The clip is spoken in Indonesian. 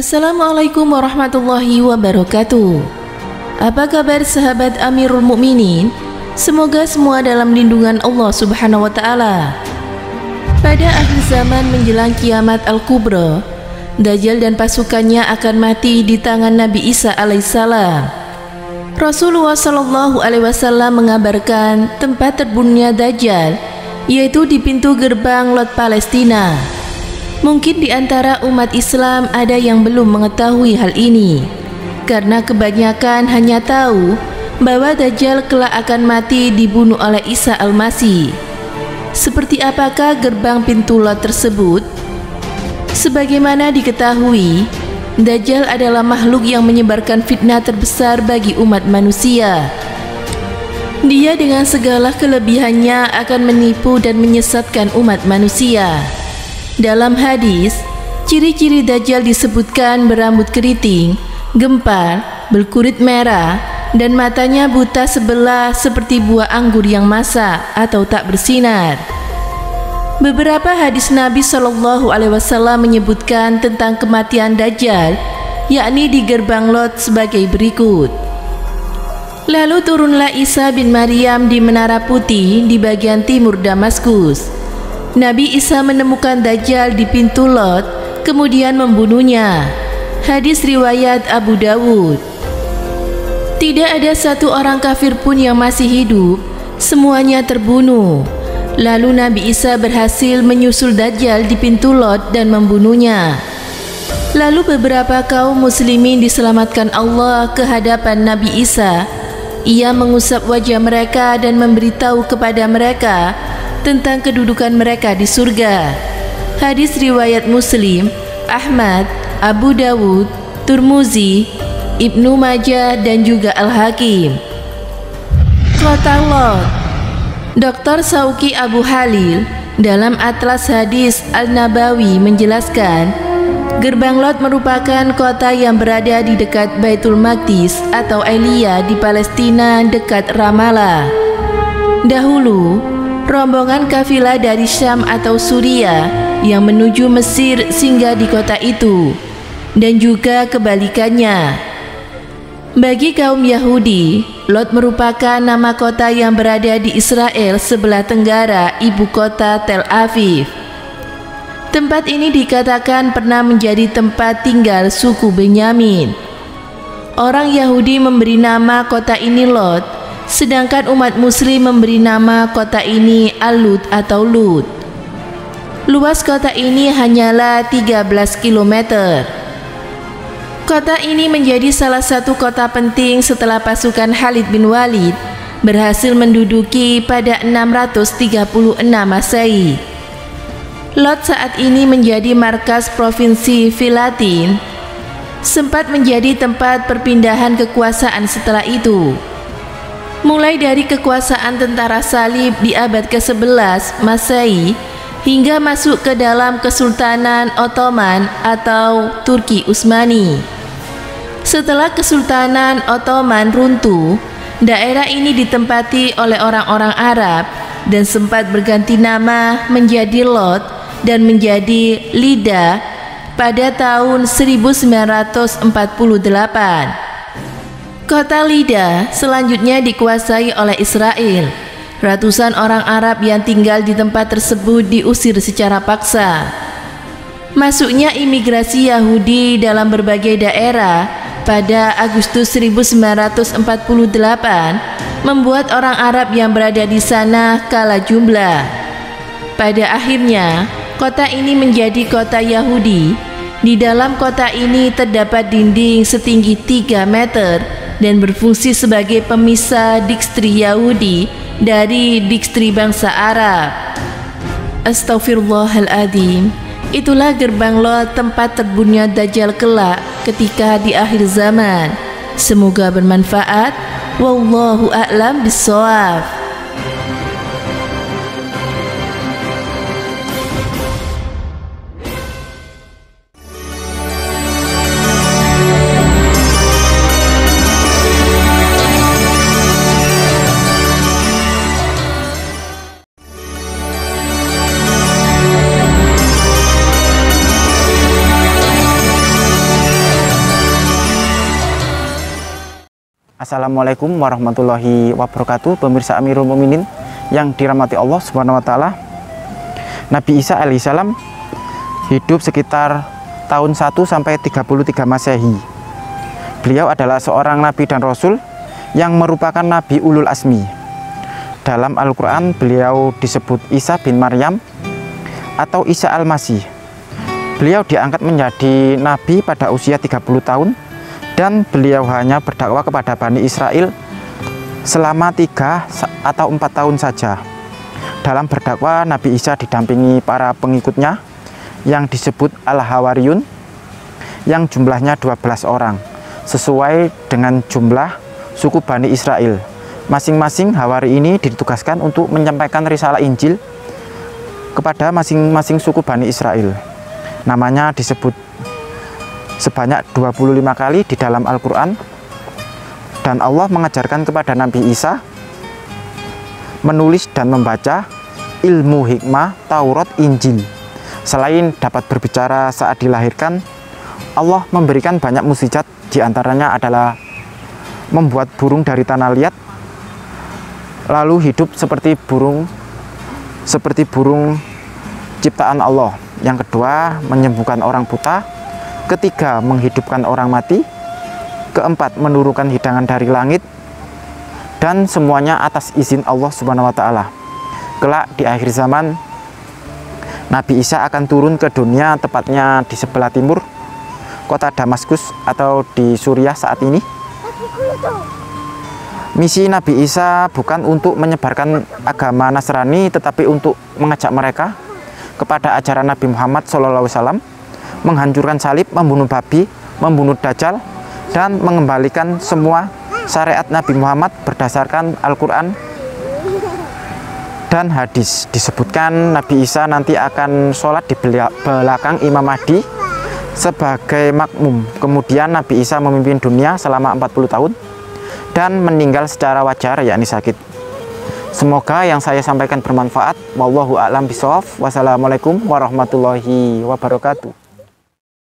Assalamualaikum warahmatullahi wabarakatuh. Apa kabar sahabat Amirul Mukminin? Semoga semua dalam lindungan Allah Subhanahu wa Ta'ala. Pada akhir zaman menjelang kiamat Al-Kubra, Dajjal dan pasukannya akan mati di tangan Nabi Isa alaihissalam. Rasulullah Shallallahu Alaihi Wasallam mengabarkan tempat terbunuhnya Dajjal yaitu di pintu gerbang Lot Palestina. Mungkin di antara umat Islam ada yang belum mengetahui hal ini, karena kebanyakan hanya tahu bahwa Dajjal kelak akan mati dibunuh oleh Isa Al-Masih. Seperti apakah gerbang pintu Lot tersebut? Sebagaimana diketahui, Dajjal adalah makhluk yang menyebarkan fitnah terbesar bagi umat manusia. Dia dengan segala kelebihannya akan menipu dan menyesatkan umat manusia. Dalam hadis, ciri-ciri Dajjal disebutkan berambut keriting, gempar, berkulit merah, dan matanya buta sebelah seperti buah anggur yang masak atau tak bersinar. Beberapa hadis Nabi Shallallahu Alaihi Wasallam menyebutkan tentang kematian Dajjal, yakni di gerbang Lot sebagai berikut. Lalu turunlah Isa bin Maryam di Menara Putih di bagian timur Damaskus. Nabi Isa menemukan Dajjal di pintu Lot, kemudian membunuhnya. Hadis riwayat Abu Dawud. Tidak ada satu orang kafir pun yang masih hidup, semuanya terbunuh. Lalu Nabi Isa berhasil menyusul Dajjal di pintu Lot dan membunuhnya. Lalu beberapa kaum muslimin diselamatkan Allah ke hadapan Nabi Isa. Ia mengusap wajah mereka dan memberitahu kepada mereka tentang kedudukan mereka di surga. Hadis riwayat Muslim, Ahmad, Abu Dawud, Turmuzi, Ibnu Majah dan juga Al-Hakim. Kota Lot. Dr. Sauki Abu Halil dalam Atlas Hadis Al-Nabawi menjelaskan, gerbang Lot merupakan kota yang berada di dekat Baitul Maqdis atau Elia di Palestina dekat Ramallah. Dahulu, rombongan kafilah dari Syam atau Suriah yang menuju Mesir singgah di kota itu, dan juga kebalikannya. Bagi kaum Yahudi, Lot merupakan nama kota yang berada di Israel sebelah tenggara ibu kota Tel Aviv. Tempat ini dikatakan pernah menjadi tempat tinggal suku Benyamin. Orang Yahudi memberi nama kota ini Lot, sedangkan umat Muslim memberi nama kota ini Al-Lut atau Lut. Luas kota ini hanyalah 13 km. Kota ini menjadi salah satu kota penting setelah pasukan Khalid bin Walid berhasil menduduki pada 636 Masehi. Lot saat ini menjadi markas provinsi Filatin, sempat menjadi tempat perpindahan kekuasaan setelah itu. Mulai dari kekuasaan tentara salib di abad ke-11 Masehi hingga masuk ke dalam Kesultanan Ottoman atau Turki Utsmani. Setelah Kesultanan Ottoman runtuh, daerah ini ditempati oleh orang-orang Arab dan sempat berganti nama menjadi Lot dan menjadi Lida pada tahun 1948. Kota Lida selanjutnya dikuasai oleh Israel. Ratusan orang Arab yang tinggal di tempat tersebut diusir secara paksa. Masuknya imigrasi Yahudi dalam berbagai daerah pada Agustus 1948 membuat orang Arab yang berada di sana kalah jumlah. Pada akhirnya, kota ini menjadi kota Yahudi. Di dalam kota ini terdapat dinding setinggi 3 meter dan berfungsi sebagai pemisah distrik Yahudi dari distrik bangsa Arab. Astaghfirullahaladzim. Itulah gerbang Lot, tempat terbunuhnya Dajjal kelak ketika di akhir zaman. Semoga bermanfaat. Wallahu a'lam bishawab. Assalamualaikum warahmatullahi wabarakatuh. Pemirsa Amirul Mukminin yang dirahmati Allah Subhanahu wa taala. Nabi Isa alaihissalam hidup sekitar tahun 1 sampai 33 Masehi. Beliau adalah seorang nabi dan rasul yang merupakan nabi ulul asmi. Dalam Al-Qur'an beliau disebut Isa bin Maryam atau Isa al-Masih. Beliau diangkat menjadi nabi pada usia 30 tahun. Dan beliau hanya berdakwah kepada Bani Israel selama 3 atau 4 tahun saja. Dalam berdakwah, Nabi Isa didampingi para pengikutnya yang disebut Al-Hawariyun, yang jumlahnya 12 orang, sesuai dengan jumlah suku Bani Israel. Masing-masing Hawari ini ditugaskan untuk menyampaikan risalah Injil kepada masing-masing suku Bani Israel. Namanya disebut sebanyak 25 kali di dalam Al-Quran. Dan Allah mengajarkan kepada Nabi Isa menulis dan membaca ilmu hikmah, Taurat, Injil. Selain dapat berbicara saat dilahirkan, Allah memberikan banyak mukjizat, diantaranya adalah membuat burung dari tanah liat lalu hidup seperti burung ciptaan Allah. Yang kedua, menyembuhkan orang buta. Ketiga, menghidupkan orang mati. Keempat, menurunkan hidangan dari langit. Dan semuanya atas izin Allah Subhanahu wa taala. Kelak di akhir zaman, Nabi Isa akan turun ke dunia, tepatnya di sebelah timur kota Damaskus atau di Suriah saat ini. Misi Nabi Isa bukan untuk menyebarkan agama Nasrani, tetapi untuk mengajak mereka kepada ajaran Nabi Muhammad SAW, menghancurkan salib, membunuh babi, membunuh Dajjal, dan mengembalikan semua syariat Nabi Muhammad berdasarkan Al-Quran dan hadis. Disebutkan Nabi Isa nanti akan sholat di belakang Imam Mahdi sebagai makmum. Kemudian Nabi Isa memimpin dunia selama 40 tahun dan meninggal secara wajar, yakni sakit. Semoga yang saya sampaikan bermanfaat. Wallahu a'lam bishawab. Wassalamualaikum warahmatullahi wabarakatuh.